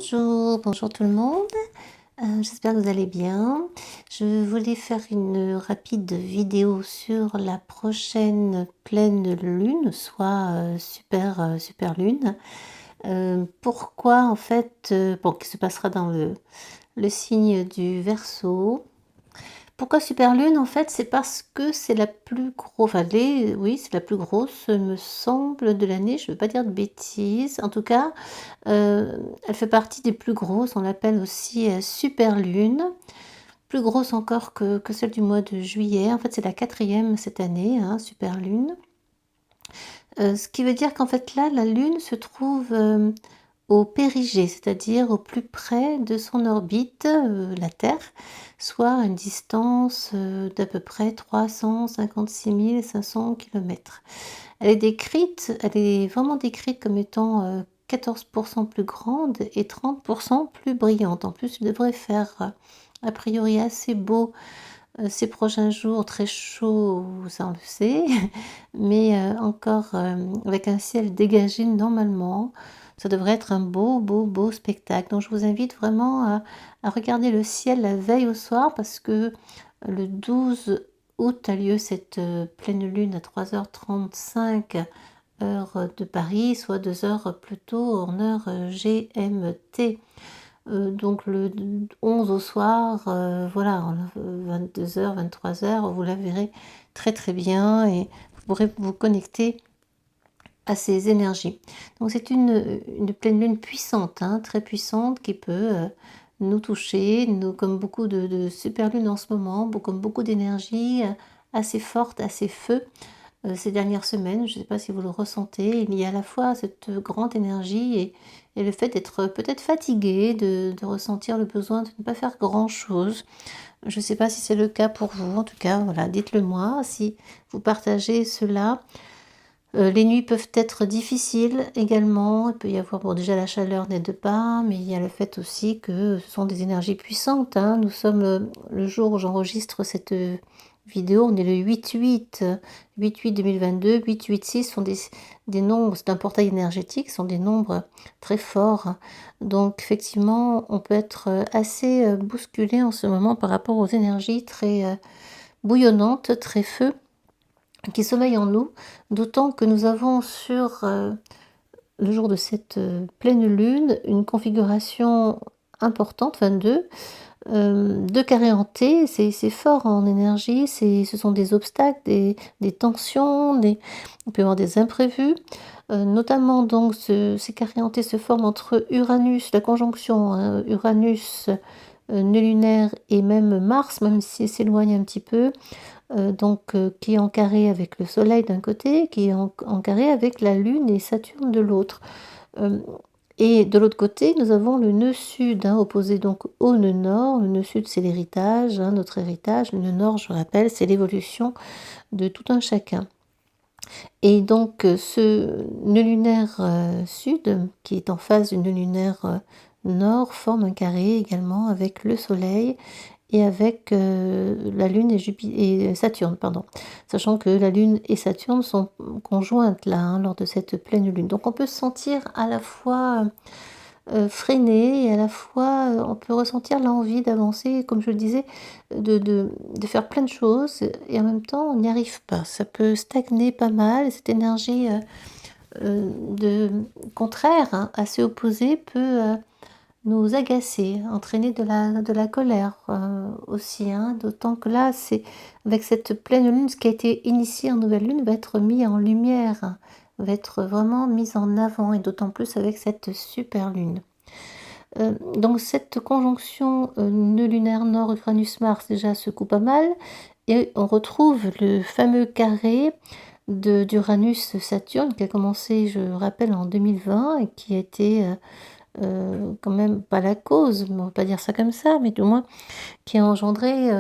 Bonjour, bonjour tout le monde. J'espère que vous allez bien. Je voulais faire une rapide vidéo sur la prochaine pleine lune, soit super lune. Pourquoi en fait, bon, qui se passera dans le signe du Verseau. Pourquoi super lune? En fait, c'est parce que c'est la plus grosse, enfin oui, c'est la plus grosse, me semble, de l'année. Je ne veux pas dire de bêtises. En tout cas, elle fait partie des plus grosses. On l'appelle aussi super lune, plus grosse encore que celle du mois de juillet. En fait, c'est la quatrième cette année, hein, super lune. Ce qui veut dire qu'en fait là, la lune se trouve au périgée, c'est-à-dire au plus près de son orbite, la Terre, soit à une distance d'à peu près 356 500 km. Elle est vraiment décrite comme étant 14% plus grande et 30% plus brillante. En plus, il devrait faire a priori assez beau ces prochains jours, très chaud, ça on le sait, mais encore avec un ciel dégagé normalement. Ça devrait être un beau spectacle. Donc je vous invite vraiment à regarder le ciel la veille au soir parce que le 12 août a lieu cette pleine lune à 3h35 heure de Paris, soit 2 heures plus tôt en heure GMT. Donc le 11 au soir, voilà, 22h, 23h, vous la verrez très bien et vous pourrez vous connecter à ces énergies. Donc c'est une pleine lune puissante, hein, très puissante qui peut nous toucher, nous, comme beaucoup de super lunes en ce moment, comme beaucoup d'énergie assez forte, assez feu ces dernières semaines. Je ne sais pas si vous le ressentez, il y a à la fois cette grande énergie et le fait d'être peut-être fatigué, de ressentir le besoin de ne pas faire grand-chose. Je ne sais pas si c'est le cas pour vous, en tout cas, voilà, dites-le moi si vous partagez cela. Les nuits peuvent être difficiles également, il peut y avoir, bon déjà la chaleur n'aide pas, mais il y a le fait aussi que ce sont des énergies puissantes, hein. Nous sommes, le jour où j'enregistre cette, vidéo, on est le 8/8, 8/8 2022, 8/8/6 sont des nombres, c'est un portail énergétique, ce sont des nombres très forts. Donc effectivement, on peut être, assez, bousculé en ce moment par rapport aux énergies très, bouillonnantes, très feu qui sommeille en nous, d'autant que nous avons sur le jour de cette pleine lune une configuration importante, 22, deux carrés en T, c'est fort en énergie, ce sont des obstacles, des tensions, il peut y avoir des imprévus, notamment donc ces carrés en T se forment entre Uranus, la conjonction hein, Uranus, nœud lunaire et même Mars, même s'il s'éloigne un petit peu, qui est en carré avec le Soleil d'un côté, qui est en carré avec la Lune et Saturne de l'autre. Hem et de l'autre côté, nous avons le nœud sud, hein, opposé donc au nœud nord. Le nœud sud, c'est l'héritage, hein, notre héritage. Le nœud nord, je rappelle, c'est l'évolution de tout un chacun. Et donc, ce nœud lunaire, sud, qui est en face du nœud lunaire, nord, forme un carré également avec le Soleil et avec, la Lune et Saturne, pardon. Sachant que la Lune et Saturne sont conjointes là, hein, lors de cette pleine Lune. Donc on peut se sentir à la fois, freiné et à la fois, on peut ressentir l'envie d'avancer, comme je le disais, de faire plein de choses et en même temps on n'y arrive pas. Ça peut stagner pas mal, cette énergie, de contraire, hein, assez opposée peut, nous agacer, entraîner de la colère, aussi, hein. D'autant que là, c'est avec cette pleine lune, ce qui a été initié en nouvelle lune va être mis en lumière, hein, va être vraiment mis en avant et d'autant plus avec cette super lune. Donc cette conjonction, nœud lunaire nord Uranus-Mars déjà secoue pas mal et on retrouve le fameux carré d'Uranus-Saturne qui a commencé, je rappelle, en 2020 et qui a été, quand même pas la cause, mais on va pas dire ça comme ça, mais du moins qui a engendré,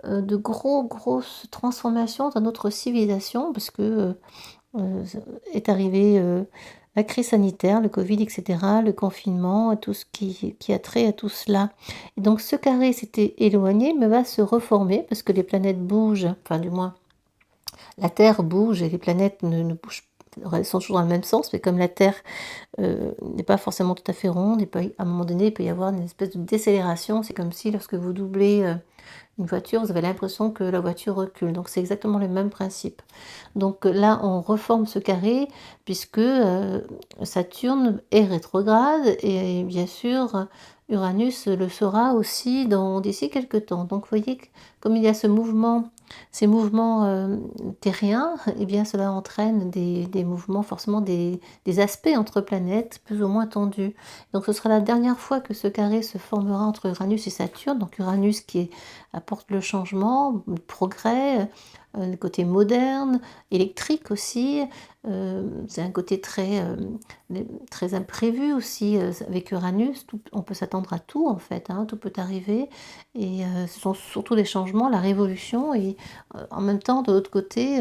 de grosses transformations dans notre civilisation parce que, est arrivée, la crise sanitaire, le covid et cetera, le confinement et tout ce qui a trait à tout cela. Et donc ce carré s'était éloigné mais va se reformer parce que les planètes bougent, enfin du moins la Terre bouge et les planètes ne bougent elles sont toujours dans le même sens, mais comme la Terre n'est pas forcément tout à fait ronde, et à un moment donné, il peut y avoir une espèce de décélération. C'est comme si lorsque vous doublez une voiture, vous avez l'impression que la voiture recule. Donc c'est exactement le même principe. Donc là, on reforme ce carré puisque Saturne est rétrograde et bien sûr, Uranus le sera aussi d'ici quelques temps. Donc vous voyez que comme il y a ces mouvements terriens, eh bien cela entraîne des mouvements, forcément des aspects entre planètes plus ou moins tendus. Donc ce sera la dernière fois que ce carré se formera entre Uranus et Saturne. Donc Uranus apporte le changement, le progrès, le côté moderne, électrique aussi. C'est un côté très imprévu aussi avec Uranus. On peut s'attendre à tout en fait, hein, tout peut arriver. Et ce sont surtout les changements, la révolution. Et en même temps, de l'autre côté,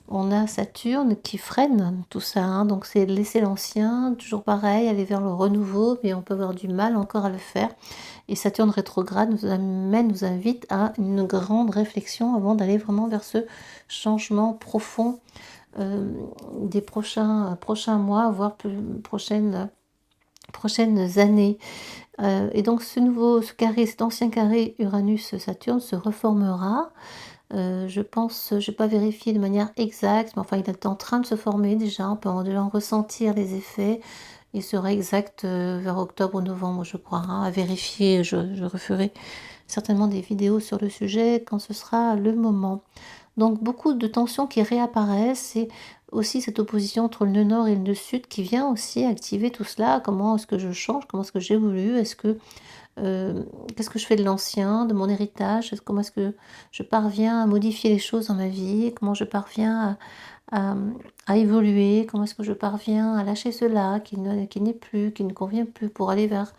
on a Saturne qui freine tout ça, hein. Donc c'est laisser l'ancien, toujours pareil, aller vers le renouveau, mais on peut avoir du mal encore à le faire. Et Saturne rétrograde nous invite à une grande réflexion avant d'aller vraiment vers ce changement profond des prochains mois, voire prochaines années. Et donc ce carré, cet ancien carré Uranus-Saturne se reformera. Je pense, je n'ai pas vérifié de manière exacte, mais enfin il est en train de se former déjà, on peut déjà en ressentir les effets. Il sera exact vers octobre ou novembre, je crois, hein, à vérifier. Je referai certainement des vidéos sur le sujet quand ce sera le moment. Donc beaucoup de tensions qui réapparaissent et aussi cette opposition entre le nœud nord et le nœud sud qui vient aussi activer tout cela. Comment est-ce que je change? Comment est-ce que j'évolue? Qu'est-ce que je fais de l'ancien, de mon héritage? Comment est-ce que je parviens à modifier les choses dans ma vie? Comment je parviens à, à évoluer? Comment est-ce que je parviens à lâcher cela qui n'est plus, qui ne convient plus pour aller vers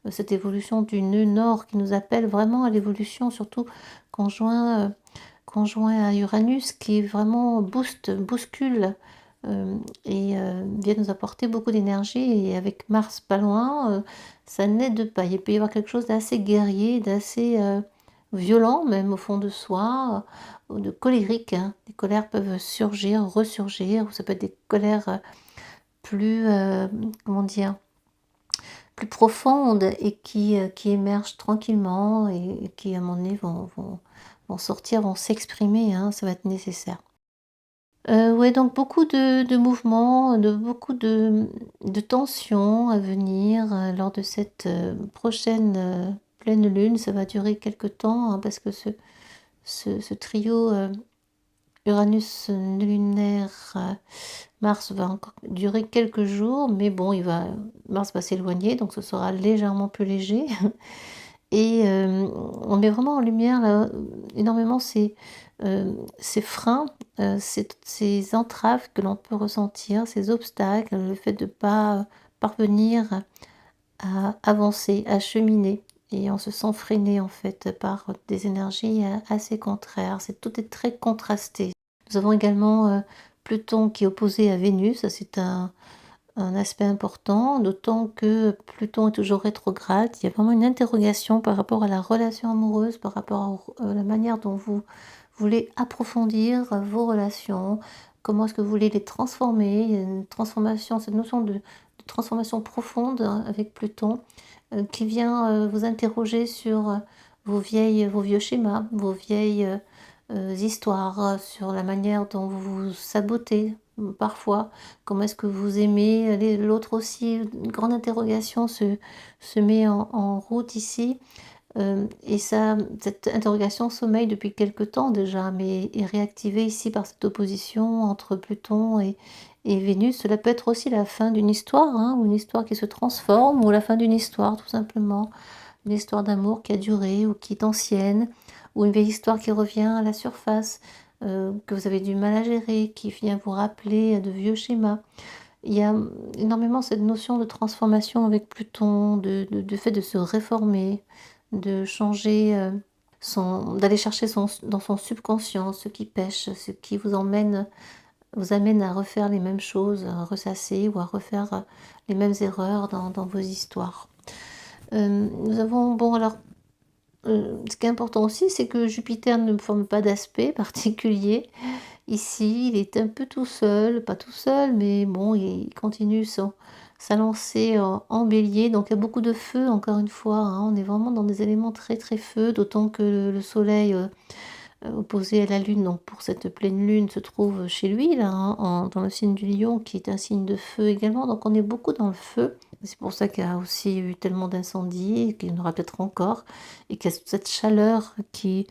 cette évolution du nœud nord qui nous appelle vraiment à l'évolution, surtout conjoint, euh, conjoint à Uranus qui vraiment bouscule et vient nous apporter beaucoup d'énergie. Et avec Mars pas loin, ça n'aide pas. Il peut y avoir quelque chose d'assez guerrier, d'assez violent même au fond de soi, ou de colérique, hein. Les colères peuvent surgir, ressurgir, ou ça peut être des colères plus, comment dire, plus profondes et qui émergent tranquillement et qui, à un moment donné, vont sortir, vont s'exprimer, hein, ça va être nécessaire. Ouais, donc beaucoup de mouvements, beaucoup de tensions à venir, lors de cette, prochaine, pleine lune. Ça va durer quelque temps, hein, parce que ce trio, Uranus lunaire, Mars va encore durer quelques jours, mais bon, Mars va s'éloigner, donc ce sera légèrement plus léger. Et on met vraiment en lumière là, énormément ces freins, ces entraves que l'on peut ressentir, ces obstacles, le fait de ne pas parvenir à avancer, à cheminer. Et on se sent freiné en fait par des énergies assez contraires. Tout est très contrasté. Nous avons également Pluton qui est opposé à Vénus. Ça, c'est un aspect important, d'autant que Pluton est toujours rétrograde. Il y a vraiment une interrogation par rapport à la relation amoureuse, par rapport à la manière dont vous voulez approfondir vos relations, comment est-ce que vous voulez les transformer. Il y a une transformation, cette notion de transformation profonde, hein, avec Pluton, qui vient vous interroger sur vos vieux schémas, vos vieilles histoires, sur la manière dont vous vous sabotez parfois, comment est-ce que vous aimez l'autre aussi. Une grande interrogation se met en route ici. Et cette interrogation sommeille depuis quelque temps déjà, mais est réactivée ici par cette opposition entre Pluton et Vénus. Cela peut être aussi la fin d'une histoire, hein, ou une histoire qui se transforme, ou la fin d'une histoire tout simplement. Une histoire d'amour qui a duré ou qui est ancienne, ou une vieille histoire qui revient à la surface, que vous avez du mal à gérer, qui vient vous rappeler de vieux schémas. Il y a énormément cette notion de transformation avec Pluton, de fait de se réformer, de changer, d'aller chercher dans son subconscient ce qui pêche, ce qui vous amène à refaire les mêmes choses, à ressasser ou à refaire les mêmes erreurs dans vos histoires. Nous avons, bon alors, ce qui est important aussi, c'est que Jupiter ne forme pas d'aspect particulier. Ici, il est un peu tout seul, pas tout seul, mais bon, il continue sa lancée en bélier. Donc il y a beaucoup de feu, encore une fois, hein. On est vraiment dans des éléments très très feu, d'autant que le soleil opposé à la lune, donc pour cette pleine lune, se trouve chez lui, là, hein, dans le signe du lion, qui est un signe de feu également. Donc on est beaucoup dans le feu. C'est pour ça qu'il y a aussi eu tellement d'incendies, et qu'il y en aura peut-être encore, et qu'il y a cette chaleur qui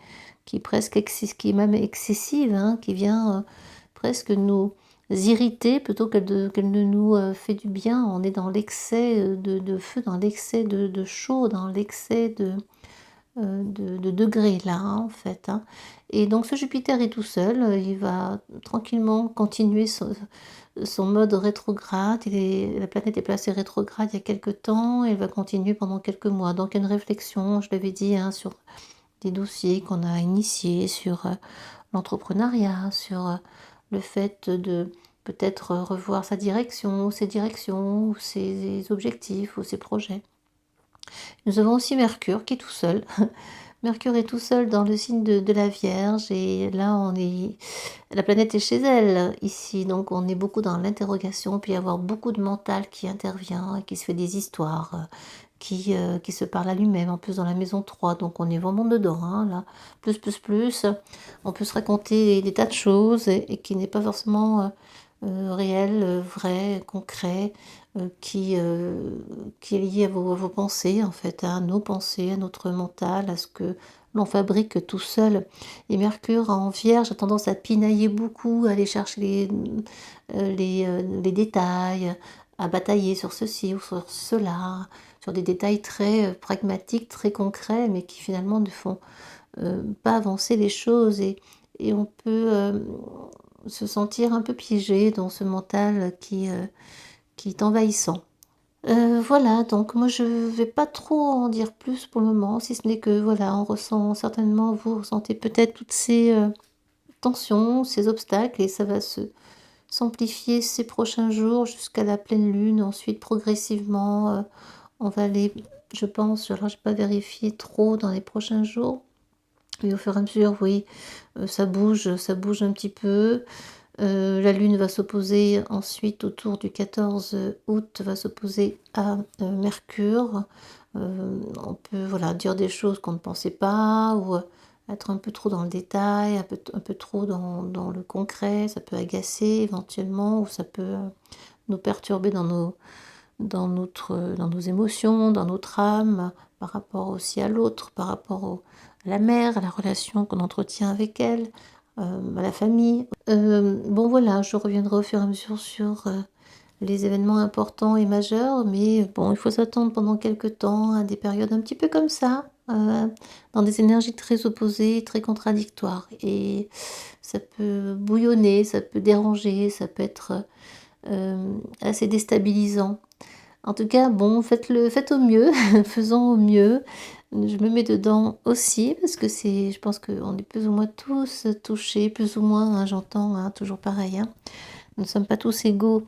est presque qui est même excessive, hein, qui vient presque nous irriter plutôt qu'elle ne nous fait du bien. On est dans l'excès de feu, dans l'excès de chaud, dans l'excès de degrés là, hein, en fait, hein. Et donc ce Jupiter est tout seul, il va tranquillement continuer son mode rétrograde. La planète est placée rétrograde il y a quelque temps, et elle va continuer pendant quelques mois. Donc il y a une réflexion, je l'avais dit, hein, sur des dossiers qu'on a initiés, sur l'entrepreneuriat, sur le fait de peut-être revoir sa direction, ou ses directions, ou ses objectifs, ou ses projets. Nous avons aussi Mercure qui est tout seul. Mercure est tout seul dans le signe de la Vierge, et là la planète est chez elle ici, donc on est beaucoup dans l'interrogation, puis il y avoir beaucoup de mental qui intervient, qui se fait des histoires, qui se parle à lui-même, en plus dans la maison 3, donc on est vraiment dedans, hein, là, plus, on peut se raconter des tas de choses, et qui n'est pas forcément réel, vrai, concret, qui est lié à vos pensées, en fait, à nos pensées, à notre mental, à ce que l'on fabrique tout seul. Et Mercure en Vierge a tendance à pinailler beaucoup, à aller chercher les détails, à batailler sur ceci ou sur cela, sur des détails très pragmatiques, très concrets, mais qui finalement ne font pas avancer les choses. Et on peut se sentir un peu piégé dans ce mental qui est envahissant. Voilà, donc moi je vais pas trop en dire plus pour le moment, si ce n'est que voilà, on ressent certainement, vous ressentez peut-être toutes ces tensions, ces obstacles, et ça va se s'amplifier ces prochains jours jusqu'à la pleine lune. Ensuite, progressivement, on va aller, je pense, alors j'ai pas vérifié trop dans les prochains jours, mais au fur et à mesure, oui, ça bouge un petit peu. La lune va s'opposer ensuite autour du 14 août, va s'opposer à Mercure. On peut voilà, dire des choses qu'on ne pensait pas, ou être un peu trop dans le détail, un peu trop dans le concret. Ça peut agacer éventuellement, ou ça peut nous perturber dans nos émotions, dans notre âme, par rapport aussi à l'autre, par rapport à la mère, à la relation qu'on entretient avec elle, à la famille. Bon voilà, je reviendrai au fur et à mesure sur les événements importants et majeurs, mais bon, il faut s'attendre pendant quelques temps à des périodes un petit peu comme ça, dans des énergies très opposées, très contradictoires. Et ça peut bouillonner, ça peut déranger, ça peut être assez déstabilisant. En tout cas, bon, faites au mieux, faisons au mieux. Je me mets dedans aussi parce que je pense qu'on est plus ou moins tous touchés, plus ou moins, hein, j'entends, hein, toujours pareil, hein. Nous ne sommes pas tous égaux.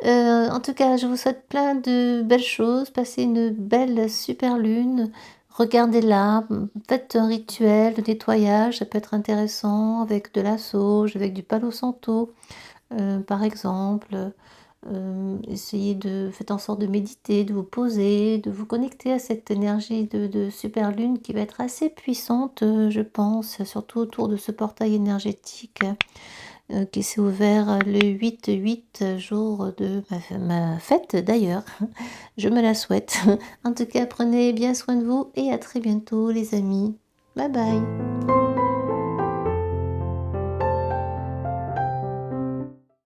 En tout cas, je vous souhaite plein de belles choses. Passez une belle super lune. Regardez-la, faites un rituel de nettoyage, ça peut être intéressant, avec de la sauge, avec du palo santo, par exemple. Faites en sorte de méditer, de vous poser, de vous connecter à cette énergie de super lune qui va être assez puissante, je pense, surtout autour de ce portail énergétique qui s'est ouvert le 8 jour de ma fête d'ailleurs. Je me la souhaite. En tout cas, prenez bien soin de vous, et à très bientôt les amis. Bye bye.